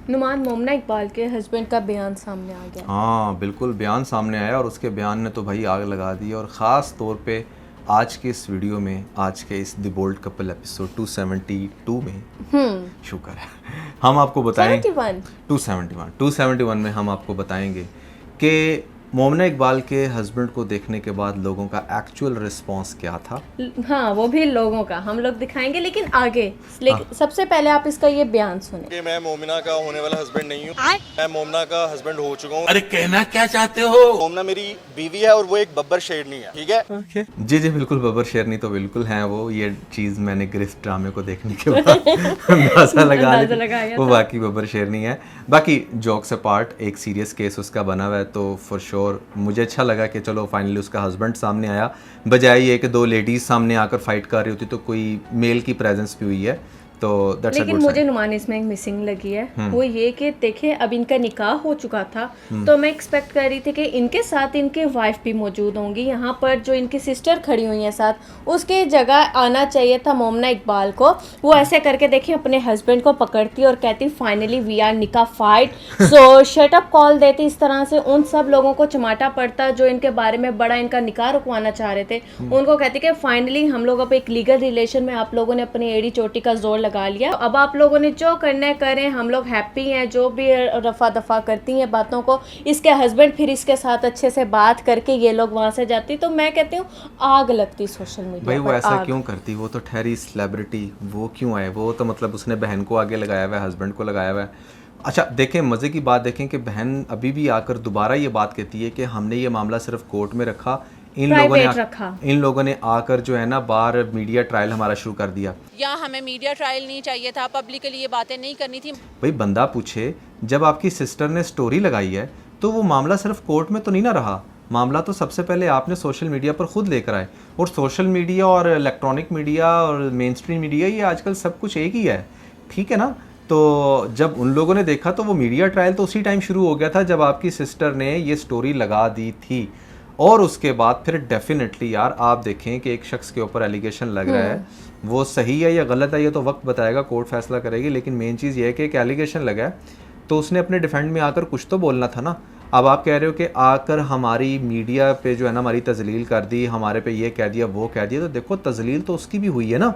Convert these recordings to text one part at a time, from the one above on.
नुमान, मोमना इकबाल के हस्बैंड का बयान सामने आ गया। हाँ बिल्कुल, बयान सामने आया और उसके बयान ने तो भाई आग लगा दी। और ख़ास तौर पे आज के इस वीडियो में, आज के इस द बोल्ड कपल एपिसोड 272 में, शुक्र है, हम आपको बताएं 71 271 में हम आपको बताएंगे कि मोमना इकबाल के हस्बैंड को देखने के बाद लोगों का एक्चुअल रिस्पांस क्या था। हाँ, वो भी लोगों का हम लोग दिखाएंगे, लेकिन आगे सबसे पहले आप इसका ये बयान सुने। कि मैं मोमिना का होने वाला हस्बैंड नहीं हूँ, मैं मोमिना का हस्बैंड हो चुका हूँ। अरे कहना क्या चाहते हो? मोमिना मेरी बीवी है और वो एक बब्बर शेरनी है, ठीक है? जी जी बिल्कुल, बब्बर शेरनी तो बिल्कुल हैं वो। ये चीज़ मैंने ग्रिफ्ट ड्रामे को देखने के बाद अंदाज़ा लगाया वो वाकई बब्बर शेरनी है। बाकी जोक्स अपार्ट, एक सीरियस केस उसका बना हुआ है, तो फॉर श्योर मुझे अच्छा लगा कि चलो फाइनली उसका हस्बैंड सामने आया, बजाय ये कि दो लेडीज़ सामने आकर फाइट कर रही होती तो कोई मेल की प्रेजेंस भी हुई है। तो दैट्स अ लेकिन गुड मुझे साइन। नुमान इसमें एक मिसिंग लगी है, वो ये कि देखिए अब इनका निकाह हो चुका था, तो मैं एक्सपेक्ट कर रही थी कि इनके साथ इनके वाइफ भी मौजूद होंगी। यहाँ पर जो इनकी सिस्टर खड़ी हुई है साथ, उसके जगह आना चाहिए था मोमना इकबाल को। वो ऐसे करके देखिए अपने हस्बैंड को पकड़ती और कहती फाइनली वी आर निकाह फाइट, सो शट अप कॉल देती। इस तरह से उन सब लोगों को चमाटा पड़ता जो इनके बारे में बड़ा इनका निकाह रुकवाना चाह रहे थे। उनको कहती कि फाइनली हम लोग अब एक लीगल रिलेशन में, आप लोगों ने अपनी एड़ी चोटी का जोर लगा लिया, अब आप लोगों ने जो करना है करें, हम लोग हैप्पी हैं। जो भी रफा दफा करती हैं बातों को, इसके हस्बैंड फिर इसके साथ अच्छे से बात करके ये लोग वहां से जाती, तो मैं कहती हूँ आग लगती सोशल मीडिया भाई पर। वो ऐसा आग। क्यों करती? वो तो ठहरी सेलिब्रिटी, वो क्यों आए? वो तो मतलब उसने बहन को आगे लगाया हुआ है, हस्बैंड को लगाया हुआ है। अच्छा देखें, मज़े की बात देखें कि बहन अभी भी आकर दोबारा ये बात कहती है कि हमने ये मामला सिर्फ कोर्ट में रखा, इन लोगों ने आकर जो है ना बाहर मीडिया ट्रायल हमारा शुरू कर दिया। या हमें मीडिया ट्रायल नहीं चाहिए था, पब्लिकली ये बातें नहीं करनी थी। भाई बंदा पूछे, जब आपकी सिस्टर ने स्टोरी लगाई है तो वो मामला सिर्फ कोर्ट में तो नहीं ना रहा, मामला तो सबसे पहले आपने सोशल मीडिया पर खुद लेकर आए। और सोशल मीडिया और इलेक्ट्रॉनिक मीडिया और मेन स्ट्रीम मीडिया, ये आजकल सब कुछ एक ही है, ठीक है ना। तो जब उन लोगों ने देखा तो वो मीडिया ट्रायल तो उसी टाइम शुरू हो गया था जब आपकी सिस्टर ने ये स्टोरी लगा दी थी। और उसके बाद फिर डेफिनेटली यार आप देखें कि एक शख्स के ऊपर एलिगेशन लग रहा है, वो सही है या गलत है ये तो वक्त बताएगा, कोर्ट फैसला करेगी। लेकिन मेन चीज़ ये है कि एक एलिगेशन लगा है तो उसने अपने डिफेंड में आकर कुछ तो बोलना था ना। अब आप कह रहे हो कि आकर हमारी मीडिया पे जो है ना हमारी तजलील कर दी, हमारे पे ये कह दिया वो कह दिया, तो देखो तजलील तो उसकी भी हुई है ना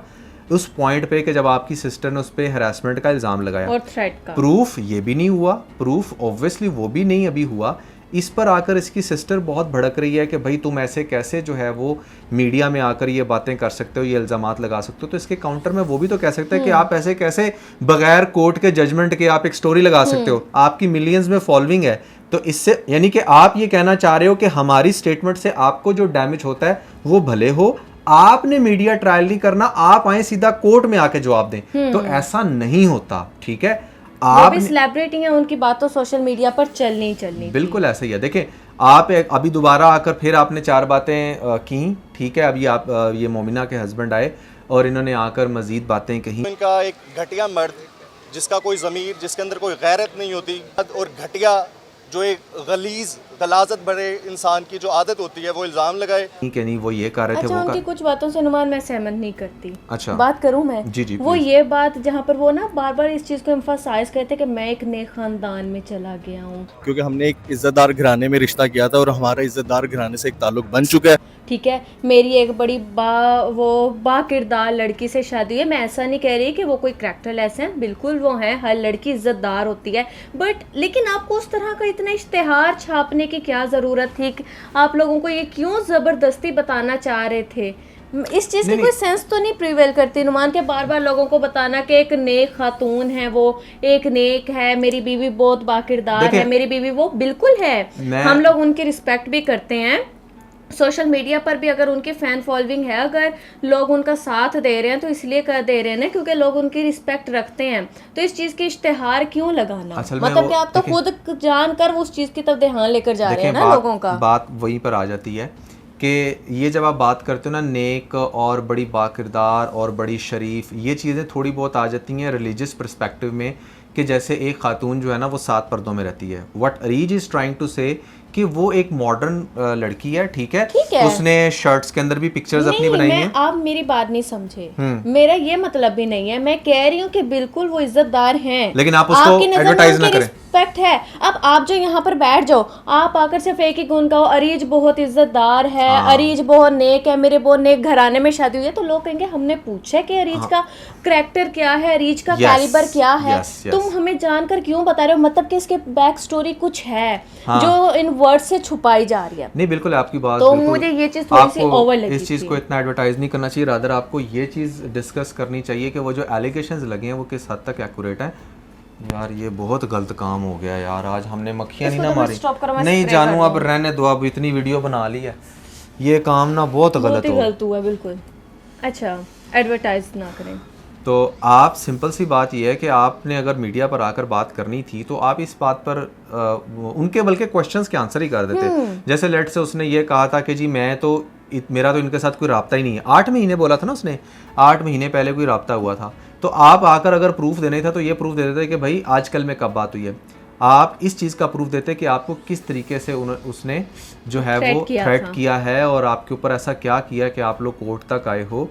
उस पॉइंट पे कि जब आपकी सिस्टर ने उस पर हरासमेंट का इल्ज़ाम लगाया और थ्रेट का प्रूफ ये भी नहीं हुआ, प्रूफ ऑब्वियसली वो भी नहीं अभी हुआ। इस पर आकर इसकी सिस्टर बहुत भड़क रही है कि भाई तुम ऐसे कैसे जो है वो मीडिया में आकर ये बातें कर सकते हो, ये इल्ज़ामात लगा सकते हो। तो इसके काउंटर में वो भी तो कह सकते हैं कि आप ऐसे कैसे बगैर कोर्ट के जजमेंट के आप एक स्टोरी लगा सकते हो, आपकी मिलियंस में फॉलोइंग है। तो इससे यानी कि आप ये कहना चाह रहे हो कि हमारी स्टेटमेंट से आपको जो डैमेज होता है वो भले हो, आपने मीडिया ट्रायल नहीं करना, आप आए सीधा कोर्ट में आके जवाब दें। तो ऐसा नहीं होता, ठीक है। आप भी सेलिब्रिटी हैं, उनकी बात तो सोशल मीडिया पर चलनी बिल्कुल ऐसा ही है। देखें आप अभी दोबारा आकर फिर आपने चार बातें की, ठीक है। अभी आप ये मोमिना के हस्बैंड आए और इन्होंने आकर मजीद बातें कही। इनका एक घटिया मर्द जिसका कोई ज़मीर, जिसके अंदर कोई गैरत नहीं होती, और घटिया जो एक गलीज गलाजत भरे इंसान की जो आदत होती है वो इल्ज़ाम लगाए। नहीं कि नहीं वो ये कह रहे थे, अच्छा, वो उनकी कुछ बातों से नुमान मैं सहमत नहीं करती। अच्छा बात करूं मैं? जी वो ये बात जहाँ पर वो ना बार बार इस चीज को एम्फसाइज करते कि मैं एक नए खानदान में चला गया हूँ, क्योंकि हमने एक इज्जतदार घराने में रिश्ता किया था और हमारा इज्जतदार घराने से एक ताल्लुक बन चुका है। ठीक है, मेरी एक बड़ी बा किरदार लड़की से शादी हुई है। मैं ऐसा नहीं कह रही कि वो कोई करैक्टरलेस है, बिल्कुल वो है, हर लड़की इज्जतदार होती है, बट लेकिन आपको उस तरह का इतना इश्तेहार छापने की क्या ज़रूरत थी? आप लोगों को ये क्यों ज़बरदस्ती बताना चाह रहे थे? इस चीज़ की कोई सेंस तो नहीं प्रिवेल करती नुमान के बार बार लोगों को बताना कि एक नेक खातून है, वो एक नेक है, मेरी बीवी बहुत बाकिरदार है, मेरी बीवी वो बिल्कुल है। हम लोग उनकी रिस्पेक्ट भी करते हैं, सोशल मीडिया पर भी अगर उनकी फैन फॉलोइंग है, अगर लोग उनका साथ दे रहे हैं तो इसलिए कर दे रहे हैं ना क्योंकि लोग उनकी रिस्पेक्ट रखते हैं। तो इस चीज़ की इश्तेहार क्यों लगाना? मतलब कि आप तो खुद जानकर उस चीज़ की तरफ ध्यान लेकर जा रहे हैं ना लोगों का। बात वहीं पर आ जाती है कि ये जब आप बात करते हो ना नेक और बड़ी बाकिरदार और बड़ी शरीफ, ये चीज़ें थोड़ी बहुत आ जाती हैं रिलीजियस पर्सपेक्टिव में कि जैसे एक खातून जो है ना वो 7 पर्दों में रहती है। What Areez is trying to say कि वो एक मॉडर्न लड़की है, ठीक है, ठीक है। उसने शर्ट्स के अंदर भी पिक्चर्स अपनी नहीं, बनाई मैं हैं। आप मेरी बात नहीं समझे, मेरा ये मतलब भी नहीं है, मैं कह रही हूँ कि बिल्कुल वो इज्जतदार हैं, लेकिन आप उसको आपकी नज़र में advertise ना उनकी करें। रिस्पेक्ट है। अब आप जो यहाँ पर बैठ जाओ, आप आकर सिर्फ एक ही गुण कहो, अरीज बहुत इज्जतदार है, हाँ। अरीज बहुत नेक है, मेरे बहुत नेक घराने में शादी हुई है, तो लोग कहेंगे हमने पूछा कि अरीज का करैक्टर क्या है, अरीज का Yes, कैलिबर क्या है, yes, yes. तुम हमें जानकर क्यों बता रहे हो, मतलब कि इसके बैक स्टोरी कुछ है हाँ। जो इन वर्ड से छुपाई जा रही है। नहीं, बिल्कुल आपकी बात तो बिल्कुल, मुझे ये चीज़ थोड़ी सी आपको ओवर लगी इस चीज़ थी। को इतना एडवर्टाइज नहीं करना चाहिए, रादर आपको ये चीज़ डिस्कस करनी चाहिए कि वो जो एलिगेशंस लगे हैं वो किस हद तक एक्यूरेट हैं। यार ये बहुत गलत काम हो गया यार, आज हमने मक्खियाँ नहीं इसको ना तो मैं मारी। stop करो, मैं नहीं spray जानू, कर अब रहने दो, अब इतनी वीडियो बना ली है, ये काम ना बहुत बहुत गलत ही हो। गलत हुआ बिल्कुल। अच्छा, एडवर्टाइज ना करें। तो आप सिंपल सी बात यह है कि आपने अगर मीडिया पर आकर बात करनी थी तो आप इस बात पर उनके बल्कि क्वेश्चंस के आंसर ही कर देते। जैसे लेट से उसने ये कहा था कि जी मैं तो मेरा तो इनके साथ कोई राब्ता ही नहीं है, 8 महीने बोला था ना उसने, 8 महीने पहले कोई राब्ता हुआ था, तो आप आकर अगर प्रूफ देने था तो ये प्रूफ दे देते कि भाई आजकल में कब बात हुई है। आप इस चीज़ का प्रूफ देते कि आपको किस तरीके से उसने जो है वो थ्रेट किया है और आपके ऊपर ऐसा क्या किया कि आप लोग कोर्ट तक आए हो।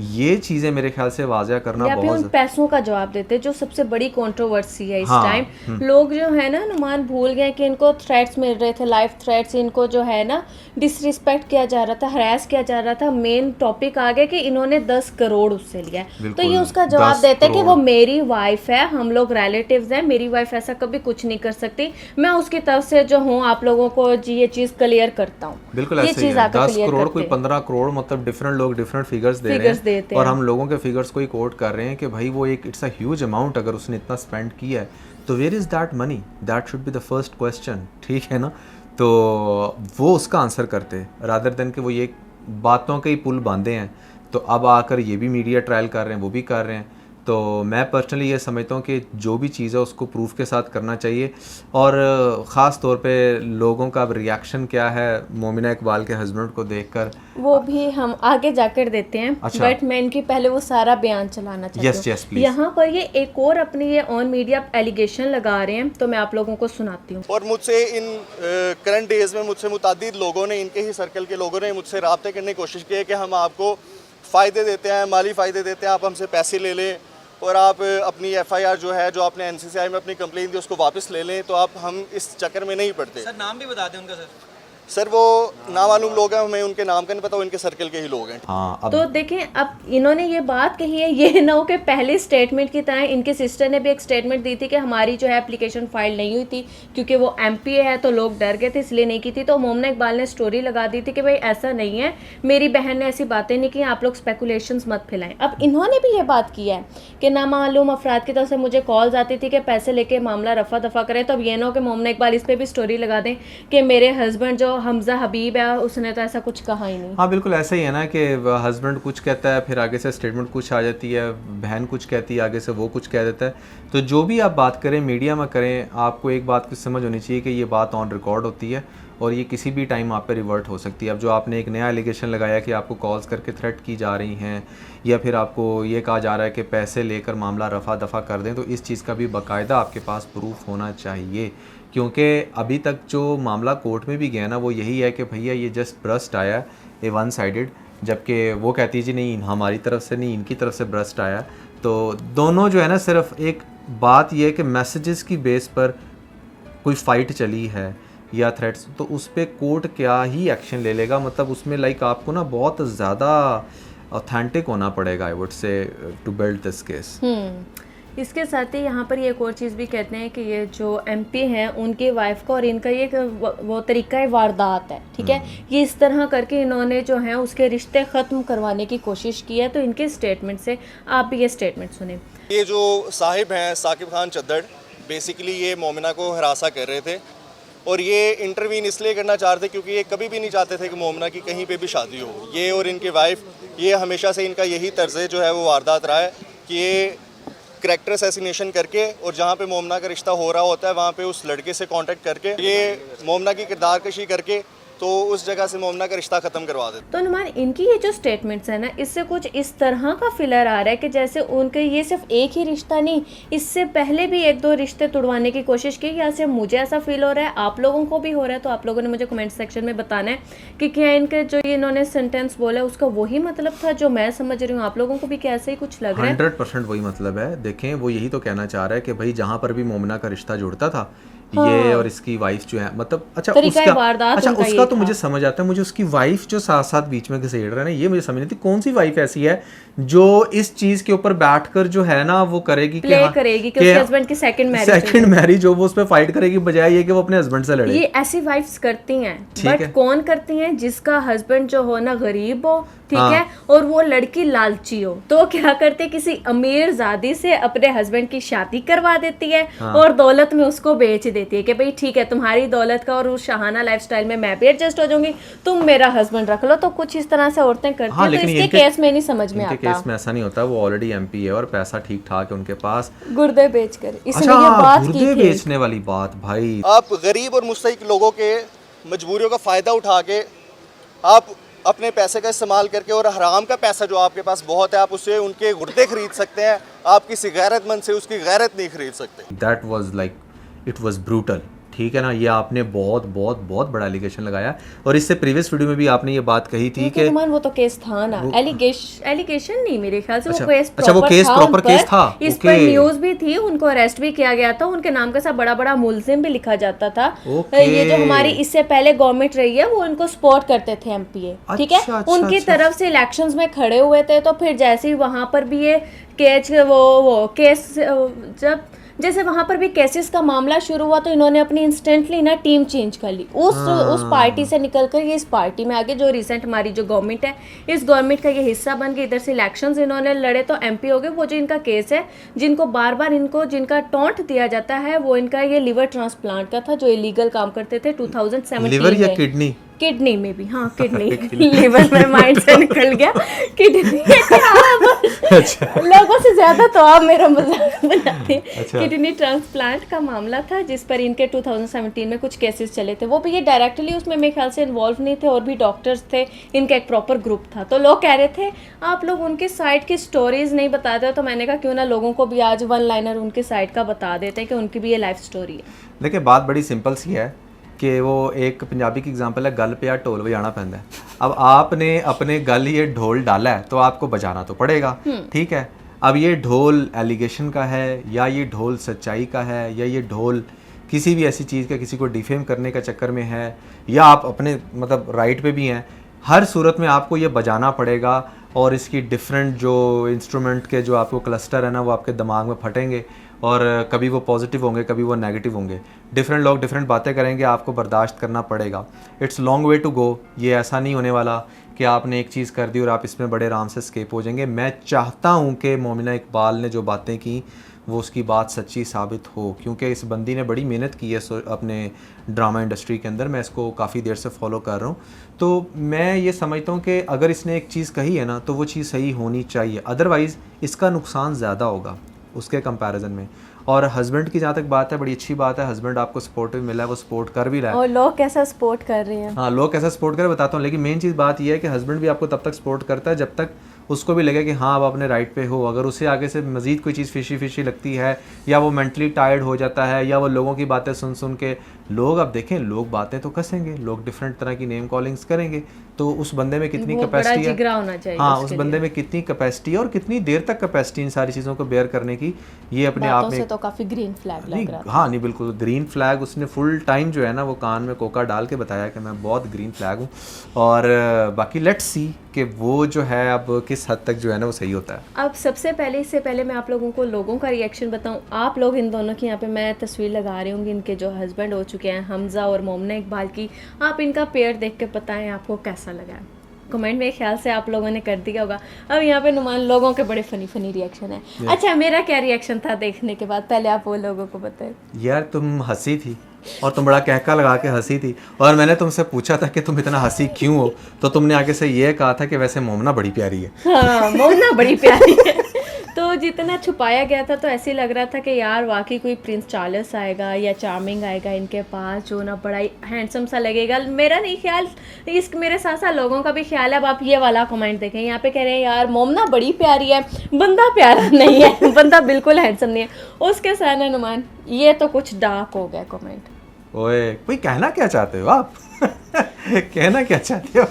ये चीज़ें मेरे ख्याल से वाज़ह करना या फिर बहुत उन पैसों का जवाब देते जो सबसे बड़ी कंट्रोवर्सी है इस हाँ, टाइम। लोग जो है ना नुमान भूल गए कि इनको थ्रेट्स मिल रहे थे, लाइफ थ्रेट्स, इनको जो है ना डिसरिस्पेक्ट किया जा रहा था, हरास किया जा रहा था। मेन टॉपिक आ गया कि इन्होंने 10 करोड़ उससे लिया है, तो ये उसका जवाब देते हैं कि वो मेरी वाइफ है, हम लोग रिलेटिव्स हैं, मेरी वाइफ ऐसा कभी कुछ नहीं कर सकती, मैं उसकी तरफ से जो हूँ आप लोगों को जी ये चीज़ क्लियर करता हूँ। बिल्कुल ऐसे ही है, 10 करोड़ कोई 15 करोड़, मतलब डिफरेंट लोग डिफरेंट फिगर्स दे रहे हैं और हम लोगों के फिगर्स को ही कोट कर रहे हैं कि भाई वो एक इट्स अ ह्यूज अमाउंट, अगर उसने इतना स्पेंड किया है तो where is that money, that should be the first question, ठीक है ना। तो वो उसका आंसर करते रादर देन कि वो ये बातों के ही पुल बांधे हैं, तो अब आकर ये भी मीडिया ट्रायल कर रहे हैं, वो भी कर रहे हैं। तो मैं पर्सनली ये समझता हूँ कि जो भी चीज़ है उसको प्रूफ के साथ करना चाहिए, और ख़ास तौर पे लोगों का रिएक्शन क्या है मोमिना इकबाल के हस्बैंड को देखकर, वो भी हम आगे जाकर देते हैं। अच्छा। बट मैं इनकी पहले वो सारा बयान चलाना चाहती हूँ। yes, please. यहाँ पर ये एक और अपनी ये ऑन मीडिया एलिगेशन लगा रहे हैं, तो मैं आप लोगों को सुनाती हूँ। और मुझसे इन करंट डेज में मुझसे मुतादिद लोगों ने, इनके ही सर्कल के लोगों ने मुझसे रब्ता करने की कोशिश की है कि हम आपको फ़ायदे देते हैं, माली फ़ायदे देते हैं, आप हमसे पैसे ले लें और आप अपनी FIR जो है, जो आपने NCCI में अपनी कंप्लेन दी उसको वापस ले लें, तो आप हम इस चक्कर में नहीं पड़ते। सर नाम भी बता दें उनका। सर वो नामालूम लोग हैं, हमें उनके नाम का नहीं पता, वो इनके सर्कल के ही लोग हैं। हाँ अब तो देखें, अब इन्होंने ये बात कही है, ये ना हो कि पहले स्टेटमेंट की तरह इनके सिस्टर ने भी एक स्टेटमेंट दी थी कि हमारी जो है एप्लीकेशन फाइल नहीं हुई थी क्योंकि वो MP है, तो लोग डर गए थे इसलिए नहीं की थी। तो मोमिना इकबाल ने स्टोरी लगा दी थी कि भाई ऐसा नहीं है, मेरी बहन ने ऐसी बातें नहीं की, आप लोग स्पेकुलेशंस मत फैलाएं। अब इन्होंने भी ये बात की है कि नामालूम अफराद की तरफ से मुझे कॉल्स आती थी कि पैसे लेके मामला रफा दफा करें। तो अब ये ना हो कि मोमिना इकबाल इस पर भी स्टोरी लगा दें कि मेरे हस्बैंड जो हमजा हबीब उसने तो ऐसा कुछ कहा ही नहीं। हाँ बिल्कुल ऐसा ही है ना कि हस्बैंड कुछ कहता है, फिर आगे से स्टेटमेंट कुछ आ जाती है, बहन कुछ कहती है, आगे से वो कुछ कह देता है। तो जो भी आप बात करें मीडिया में करें, आपको एक बात की समझ होनी चाहिए कि ये बात ऑन रिकॉर्ड होती है और ये किसी भी टाइम आप पे रिवर्ट हो सकती है। अब जो आपने एक नया एलिगेशन लगाया कि आपको कॉल्स करके थ्रेट की जा रही हैं या फिर आपको ये कहा जा रहा है कि पैसे लेकर मामला रफा दफा कर दें, तो इस चीज़ का भी बाकायदा आपके पास प्रूफ होना चाहिए, क्योंकि अभी तक जो मामला कोर्ट में भी गया ना वो यही है कि भैया ये जस्ट ब्रस्ट आया, ये वन साइडेड, जबकि वो कहती जी नहीं हमारी तरफ से नहीं, इनकी तरफ से ब्रस्ट आया। तो दोनों जो है ना, सिर्फ एक बात ये है कि मैसेजेस की बेस पर कोई फ़ाइट चली है या थ्रेट्स, तो उस पर कोर्ट क्या ही एक्शन ले लेगा, मतलब उसमें लाइक आपको ना बहुत ज़्यादा ऑथेंटिक होना पड़ेगा, I would say, to build this case. इसके साथ ही यहाँ पर ये एक और चीज़ भी कहते हैं कि ये जो MP हैं उनकी वाइफ का और इनका ये वो तरीका वारदात है, ठीक है, ये इस तरह करके इन्होंने जो है उसके रिश्ते ख़त्म करवाने की कोशिश की है। तो इनके स्टेटमेंट से आप भी ये स्टेटमेंट सुने। ये जो साहिब हैं साकिब खान चद्दड़, बेसिकली ये मोमिना को हरासा कर रहे थे और ये इंटरवीन इसलिए करना चाह रहे थे क्योंकि ये कभी भी नहीं चाहते थे कि मोमिना की कहीं पे भी शादी हो। ये और इनके वाइफ, ये हमेशा से इनका यही तर्ज जो है वो वारदात रहा है कि ये करैक्टर असैसिनेशन करके और जहाँ पे मोमिना का रिश्ता हो रहा होता है वहाँ पे उस लड़के से कांटेक्ट करके, ये मोमिना की किरदार कशी करके तो उस जगह से मोमना का रिश्ता ख़त्म करवा देते। तो नुमान इनकी ये जो स्टेटमेंट्स है ना, इससे कुछ इस तरह का फिलर आ रहा है कि जैसे उनके ये सिर्फ एक ही रिश्ता नहीं, इससे पहले भी एक दो रिश्ते तुड़वाने की कोशिश की, या सिर्फ मुझे ऐसा फील हो रहा है, आप लोगों को भी हो रहा है? तो आप लोगों ने मुझे कमेंट सेक्शन में बताना है कि क्या इनके जो ये इन्होंने सेंटेंस बोला उसका वही मतलब था जो मैं समझ रही हूँ, आप लोगों को भी क्या ऐसे ही कुछ लग रहा है? 100% वही मतलब है। देखें, वो यही तो कहना चाह रहा है कि भाई जहाँ पर भी मोमना का रिश्ता जुड़ता था, ये और इसकी वाइफ जो है, मतलब अच्छा तरीका उसका वारदात अच्छा उनका उसका ये तो था। मुझे समझ आता है। मुझे उसकी वाइफ जो साथ साथ बीच में घसीट रहा है ना, ये मुझे समझ नहीं थी कौन सी वाइफ ऐसी है जो इस चीज के ऊपर बैठकर जो है ना वो करेगी प्ले करेगी कि उसके हस्बैंड की सेकंड मैरिज हो, वो उस पर फाइट करेगी बजाय ये कि वो अपने हस्बैंड से लड़े। ये ऐसी वाइफ्स करती हैं, ठीक है। बट कौन करती हैं? जिसका हस्बैंड जो हो ना गरीब हो, ठीक हाँ। है, और वो लड़की लालची हो, तो क्या करते, किसी अमीर जादी से अपने हस्बैंड की शादी करवा देती है हाँ। और दौलत में उसको बेच देती है कि भाई ठीक है, तुम्हारी दौलत का और उस शाहाना लाइफस्टाइल में मैं भी एडजस्ट हो जाऊंगी, तुम मेरा हस्बैंड रख लो। तो कुछ इस तरह से औरतें करती हाँ, हैं। तो लेकिन इसके इनके केस में नहीं समझ में इनके आता। केस में ऐसा नहीं होता। वो ऑलरेडी एमपी है और पैसा ठीक ठाक है उनके पास। गुर्दे बेचकर इसने अच्छा, ये बात की गुर्दे थी। बेचने वाली बात भाई, आप गरीब और मुस्तहिक लोगों के मजबूरियों का फ़ायदा उठा के आप अपने पैसे का इस्तेमाल करके, और हराम का पैसा जो आपके पास बहुत है, आप उससे उनके गुर्दे खरीद सकते हैं। आप किसी गैरतमंद से उसकी गैरत नहीं खरीद सकते। That was like it was brutal. ठीक है ना, ये आपने बहुत बहुत बहुत बड़ा एलिगेशन लगाया। और इससे प्रीवियस वीडियो में भी आपने ये बात कही थी कि नुमान वो तो केस था ना, एलिगेशन नहीं, मेरे ख्याल से अच्छा, वो केस अच्छा, वो केस प्रॉपर केस था। इस ओके। पर न्यूज भी थी, उनको अरेस्ट भी किया गया था, उनके नाम के साथ बड़ा बड़ा मुलजिम भी लिखा जाता था। ओके। ये जो हमारी इससे पहले गवर्नमेंट रही है वो उनको सपोर्ट करते थे एमपीए, ठीक है, अच्छा, उनकी अच्छा। तरफ से इलेक्शंस में खड़े हुए थे। तो फिर जैसे ही वहां पर भी ये वो केस जब जैसे वहां पर भी केसेस का मामला शुरू हुआ तो इन्होंने अपनी इंस्टेंटली ना टीम चेंज कर ली, उस पार्टी से निकलकर ये इस पार्टी में आगे, जो रिसेंट हमारी जो गवर्नमेंट है, इस गवर्नमेंट का ये हिस्सा बन के इधर से इलेक्शंस इन्होंने लड़े तो एमपी हो गए। वो जो इनका केस है, जिनको बार बार इनको जिनका टॉन्ट दिया जाता है, वो इनका ये लिवर ट्रांसप्लांट का था, जो इलीगल काम करते थे 2017 लिवर या में। किडनी? किडनी में भी, हाँ किडनी लिवर में माइंड से निकल गया, किडनी अच्छा। लोगों से ज्यादा तो आप मेरा मजाक बनाते हैं। अच्छा। किडनी ट्रांसप्लांट का मामला था जिस पर इनके 2017 में कुछ केसेस चले थे। वो भी ये डायरेक्टली उसमें मेरे ख्याल से इन्वॉल्व नहीं थे, और भी डॉक्टर्स थे, इनका एक प्रॉपर ग्रुप था। तो लोग कह रहे थे आप लोग उनके साइड की स्टोरीज नहीं बताते हो, तो मैंने कहा क्यों ना लोगों को भी आज वन लाइनर उनके साइड का बता देते हैं कि उनकी भी ये लाइफ स्टोरी है। देखिए, बात बड़ी सिंपल सी है कि वो एक पंजाबी की एग्जांपल है, गल पे यार ढोल बजाना पैंदा है। अब आपने अपने गल ये ढोल डाला है तो आपको बजाना तो पड़ेगा, ठीक है। अब ये ढोल एलिगेशन का है, या ये ढोल सच्चाई का है, या ये ढोल किसी भी ऐसी चीज़ का किसी को डिफेम करने का चक्कर में है, या आप अपने मतलब राइट पे भी हैं, हर सूरत में आपको ये बजाना पड़ेगा। और इसकी डिफरेंट जो इंस्ट्रूमेंट के जो आपको क्लस्टर है ना, वो आपके दिमाग में फटेंगे, और कभी वो पॉजिटिव होंगे, कभी वो नेगेटिव होंगे। डिफरेंट लोग डिफरेंट बातें करेंगे, आपको बर्दाश्त करना पड़ेगा। It's long way to go. ये ऐसा नहीं होने वाला कि आपने एक चीज़ कर दी और आप इसमें बड़े आराम से स्केप हो जाएंगे। मैं चाहता हूँ कि मोमिना इकबाल ने जो बातें की वो उसकी बात सच्ची साबित हो, क्योंकि इस बंदी ने बड़ी मेहनत की है अपने ड्रामा इंडस्ट्री के अंदर। मैं इसको काफ़ी देर से फॉलो कर रहा हूँ, तो मैं ये समझता हूँ कि अगर इसने एक चीज़ कही है ना, तो वो चीज़ सही होनी चाहिए, अदरवाइज़ इसका नुकसान ज़्यादा होगा उसके कंपैरिजन में। और हस्बैंड की जहाँ तक बात है, बड़ी अच्छी बात है, हस्बैंड आपको सपोर्टिव मिला है, वो सपोर्ट कर भी रहा है। और लोग कैसा सपोर्ट कर रहे हैं। हाँ, लोग कैसा सपोर्ट करें बताता हूँ, लेकिन मेन चीज़ बात यह है कि हस्बैंड भी आपको तब तक सपोर्ट करता है जब तक उसको भी लगे कि हाँ आप अपने राइट पे हो। अगर उसे आगे से मज़ीद कोई चीज़ फिशी लगती है, या वो मेंटली टायर्ड हो जाता है, या वो लोगों की बातें सुन सुन के लोग, अब देखें लोग बातें तो कसेंगे, लोग डिफरेंट तरह की नेम कॉलिंग्स करेंगे, तो उस बंदे में कितनी कैपेसिटी है, जिगरा होना चाहिए। हाँ उस बंदे में कितनी कैपेसिटी है और कितनी देर तक कैपेसिटी इन सारी चीज़ों को बेयर करने की, ये अपने आप में तो काफी ग्रीन फ्लैग लग रहा था। हाँ नहीं बिल्कुल ग्रीन फ्लैग। उसने फुल टाइम जो है ना वो कान में कोका डाल के बताया कि मैं बहुत ग्रीन फ्लैग हूँ। और बाकी लेट्स सी कि वो जो है अब किस हद तक जो है ना वो सही होता है। अब सबसे पहले, इससे पहले मैं आप लोगों को लोगों का रिएक्शन बताऊं, आप लोग इन दोनों की, यहाँ पे मैं तस्वीर लगा रही हूँ इनके जो हस्बैंड हो चुके हैं हमजा और मोमना इकबाल की, आप इनका पेयर देख के बताएं आपको कैसा लगा है। कमेंट में ख्याल से आप लोगों ने कर दिया होगा। अब यहाँ पे नुमान लोगों के बड़े फनी रिएक्शन है। अच्छा मेरा क्या रिएक्शन था देखने के बाद, पहले आप वो लोगों को बताएं। यार तुम हंसी थी और तुम बड़ा कहका लगा के हंसी थी, और मैंने तुमसे पूछा था कि तुम इतना हंसी क्यों हो, तो तुमने आगे से ये कहा था कि वैसे मोमना बड़ी प्यारी है। हाँ मोमना बड़ी प्यारी है। तो जितना छुपाया गया था तो ऐसे ही लग रहा था कि यार वाकई कोई प्रिंस चार्ल्स आएगा या चार्मिंग आएगा इनके पास जो ना बड़ा ही हैंडसम सा लगेगा। मेरा नहीं ख्याल, इस मेरे साथ साथ लोगों का भी ख्याल है। अब आप ये वाला कमेंट देखें, यहाँ पे कह रहे हैं यार मोमना बड़ी प्यारी है, बंदा प्यारा नहीं है, बंदा बिल्कुल हैंडसम नहीं है। उसके साथ अनुमान ये तो कुछ डार्क हो गया कमेंट। ओए कोई कहना क्या चाहते हो आप? कहना क्या चाहते हो?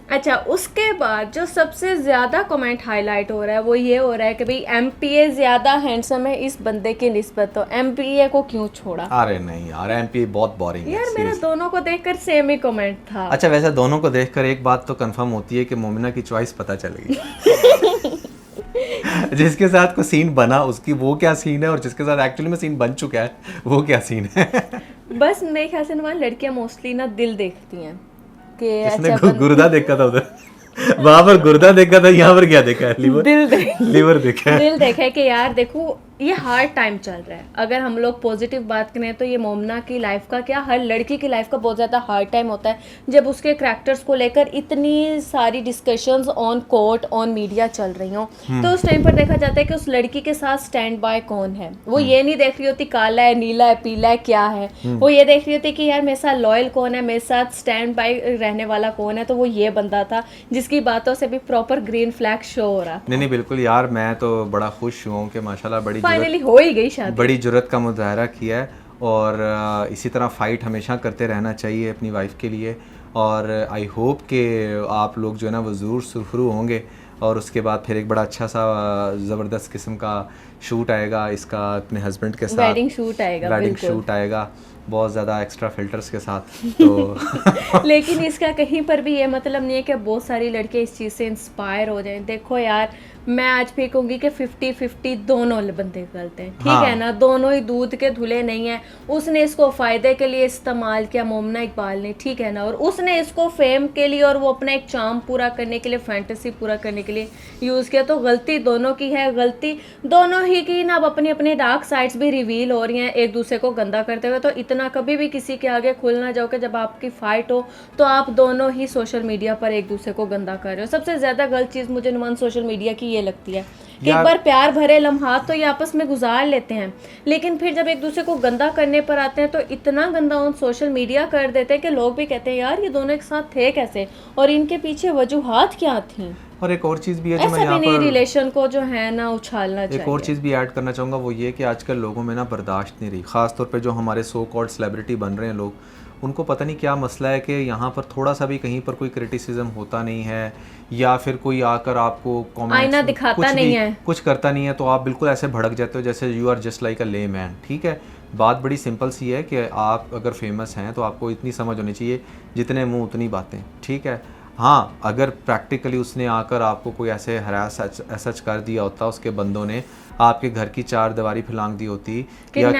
अच्छा, उसके बाद जो सबसे ज़्यादा कमेंट हाईलाइट हो रहा है वो ये हो रहा है कि भाई एमपीए ज़्यादा हैंडसम है इस बंदे की निस्बत, तो एमपीए को क्यों छोड़ा? अरे नहीं यार, एमपीए बहुत बोरिंग है यार मेरा दोनों को देखकर सेम ही कमेंट था। अच्छा वैसे दोनों को देखकर एक बात तो कंफर्म होती है कि मोमिना की चॉइस पता चलेगी। जिसके साथ को सीन बना उसकी वो क्या सीन है और जिसके साथ एक्चुअली में सीन बन चुका है वो क्या सीन है। बस मेरे ख्याल से ना लड़कियां मोस्टली ना दिल देखती हैं कि इसने अच्छा गुर्दा देखा था उधर, वहां पर गुर्दा देखा था, यहाँ पर क्या देखा है? लीवर। लीवर देखा है। दिल देखा है कि यार देखो ये हार्ड टाइम चल रहा है। अगर हम लोग पॉजिटिव बात करें तो ये मोमना की लाइफ का क्या, हर लड़की की लाइफ का बहुत ज़्यादा हार्ड टाइम होता है जब उसके करैक्टर्स को लेकर इतनी सारी discussions on court on media चल रही हों। तो उस टाइम पर देखा जाता है कि उस लड़की के साथ स्टैंड बाय कौन है। वो ये नहीं देख रही होती काला है, नीला है, पीला है, क्या है। वो ये देख रही होती कि यार मेरे साथ लॉयल कौन है, मेरे साथ स्टैंड बाय रहने वाला कौन है। तो वो ये बंदा था जिसकी बातों से भी प्रॉपर ग्रीन फ्लैग शो हो रहा। नहीं बिल्कुल यार, मैं तो बड़ा खुश हूँ कि माशाल्लाह फाइनली हो ही गई शादी। बड़ी जुर्रत का मुजाहरा किया है और इसी तरह फ़ाइट हमेशा करते रहना चाहिए अपनी वाइफ के लिए। और आई होप कि आप लोग जो है ना वो ज़रूर सुरखरू होंगे और उसके बाद फिर एक बड़ा अच्छा सा ज़बरदस्त किस्म का शूट आएगा इसका अपने हस्बैंड के साथ। वेडिंग शूट आएगा, वेडिंग शूट आएगा बहुत ज़्यादा एक्स्ट्रा फिल्टर्स के साथ। तो लेकिन इसका कहीं पर भी ये मतलब नहीं है कि बहुत सारी लड़कियां इस चीज़ से इंस्पायर हो जाएं। देखो यार मैं आज भी कहूँगी कि 50-50 दोनों बंदे गलत हैं, ठीक है ना। दोनों ही दूध के धुले नहीं हैं। उसने इसको फ़ायदे के लिए इस्तेमाल किया मोमना इकबाल ने, ठीक है ना, और उसने इसको फेम के लिए और वो अपना एक चार्म पूरा करने के लिए, फैंटेसी पूरा करने के लिए यूज़ किया। तो गलती दोनों की है, गलती दोनों ही की ना। अब अपनी अपनी डार्क साइड्स भी रिवील हो रही हैं एक दूसरे को गंदा करते हुए। तो इतना कभी भी किसी के आगे खुल ना जाओ कि जब आपकी फ़ाइट हो तो आप दोनों ही सोशल मीडिया पर एक दूसरे को गंदा कर रहे हो। सबसे ज़्यादा गलत चीज़ मुझे नुमान सोशल मीडिया की ये लगती है कि एक बार प्यार भरे लम्हात तो ये आपस में गुजार लेते हैं, लेकिन फिर जब एक दूसरे को गंदा करने पर आते हैं तो इतना गंदा ऑन सोशल मीडिया कर देते हैं कि लोग भी कहते हैं यार ये दोनों एक साथ थे कैसे और इनके पीछे वजूहात क्या थी। और एक और चीज़ भी है जो मैं ऐसा यहाँ भी नहीं पर रिलेशन को जो है ना उछालना चाहिए। एक और चीज़ भी ऐड करना चाहूँगा वो ये कि आजकल लोगों में ना बर्दाश्त नहीं रही, ख़ास तौर पे जो हमारे सो कॉल्ड सेलिब्रिटी बन रहे हैं लोग, उनको पता नहीं क्या मसला है कि यहाँ पर थोड़ा सा भी कहीं पर कोई क्रिटिसिज्म होता नहीं है या फिर कोई आकर आपको आईना दिखाता नहीं है, कुछ करता नहीं है तो आप बिल्कुल ऐसे भड़क जाते हो जैसे you are just like a layman. ठीक है, बात बड़ी सिंपल सी है कि आप अगर फेमस हैं तो आपको इतनी समझ होनी चाहिए जितने मुंह उतनी बातें। ठीक है, हाँ अगर प्रैक्टिकली उसने आकर आपको कोई ऐसे हरास सच कर दिया होता, उसके बंदों ने आपके घर की चार दीवारी फैलांग दी होती या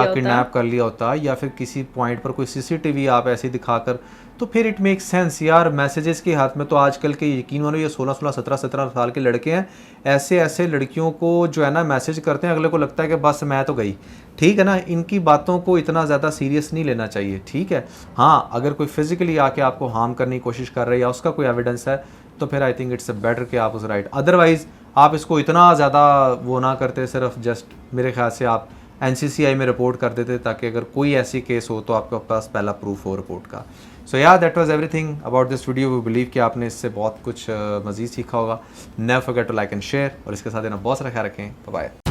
किडनैप कर लिया होता या फिर किसी पॉइंट पर कोई सीसीटीवी आप ऐसे दिखाकर, तो फिर इट मेक सेंस यार। मैसेजेस के हाथ में तो आजकल के यकीन मानो ये 16-16, 17-17 साल के लड़के हैं, ऐसे लड़कियों को जो है ना मैसेज करते हैं, अगले को लगता है कि बस मैं तो गई। ठीक है ना, इनकी बातों को इतना ज़्यादा सीरियस नहीं लेना चाहिए। ठीक है, हाँ अगर कोई फिजिकली आके आपको हार्म करने की कोशिश कर रहा है या उसका कोई एविडेंस है तो फिर आई थिंक इट्स बेटर कि आप उस राइट। अदरवाइज़ आप इसको इतना ज़्यादा वो ना करते, सिर्फ जस्ट मेरे ख्याल से आप NCCI में रिपोर्ट कर देते ताकि अगर कोई ऐसी केस हो तो आपके पास पहला प्रूफ हो रिपोर्ट का। So yeah that was everything about this video. We believe कि आपने इससे बहुत कुछ मज़ीद सीखा होगा। Never forget to like and share और इसके साथ बहुत सारा ख्याल रखें। Bye bye.